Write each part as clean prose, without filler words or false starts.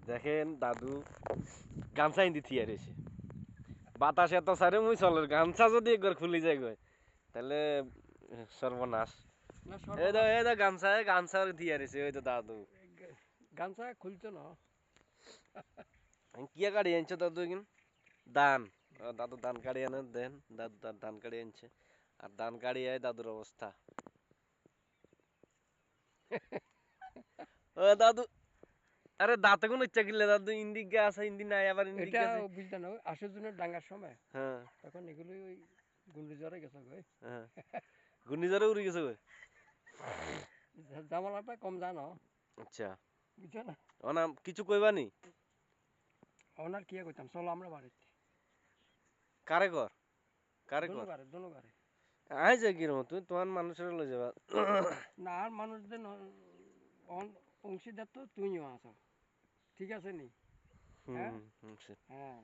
দেখেন দাদু গামছা ইন্দি থিয়া রয়েছে বাতাস এত সারে মুই চলের গামছা যদি একবার খুলি যায় গো তাহলে সর্বনাশ না এই তো গামছা থিয়া রয়েছে ওই তো দাদু গামছা খুলতো না কিয়া কাড়ি আনছো দাদু কিন দান দাদু দান কাড়ি আনে দেন দাদু দান কাড়ি আনছে আর দান কাড়ি আয় দাদুর অবস্থা ও দাদু আরে দাঁতে কোন ইচ্ছা কিনলে দাদু ইন্দিক গে আছে ইন্দি নাই আবার ইন্দিক এটা গেছে বুঝতে না আসর জন্য ডাঙ্গার সময় হ্যাঁ তখন এগুলো ওই গুন্ডি জ্বরে গেছে গো হ্যাঁ ঘূর্ণিঝড়ে উড়ে গেছে গো জামালাটা কম জানো আচ্ছা বুঝছো না ও না কিছু কইবানি ওনার কি কইতাম চলো আমরা বাড়িতে কারে কর কারে কর দোনো গারে আই যে কিরম তুই তোমার মানুষের লই যাবা না আর মানুষদের অংশীদার তো তুমিও আছো ঠিক আছে নি হ্যাঁ হ্যাঁ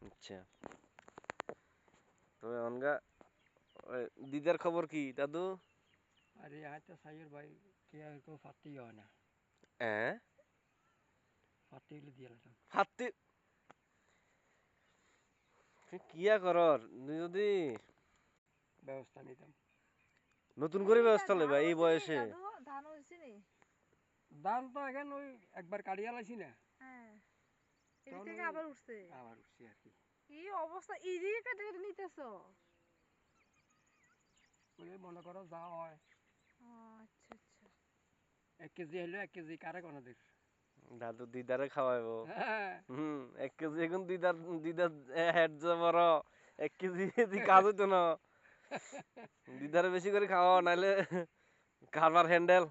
আচ্ছা তবে অনগা দিদার খবর কি দাদু আরে হয়তো সাইয়ের ভাই কে আর কেউ ফাটি হয় না হ্যাঁ ফাটি হলে দিয়ে লাগতাম হাতে তুই কিয়া করর তুই যদি ব্যবস্থা নিতাম নতুন করে ব্যবস্থা লইবা এই বয়সে ধান হইছে নি দাম তো এখন ওই একবার কাটিয়া লাইছি না হ্যাঁ এই থেকে আবার উঠছে আবার উঠছি আর কি কি অবস্থা ইজি কেটে কেটে নিতেছো ওই মনে করো যা হয় ও আচ্ছা আচ্ছা 1 কেজি হইলো 1 কেজি কারে কোনো দিস দাদু দিদারে খাওয়াইবো হ্যাঁ 1 কেজি এখন দিদার দিদার হেড যে বড় 1 কেজি দি কাজ হইতো না দিদারে বেশি করে খাওয়া নাইলে কারবার হ্যান্ডেল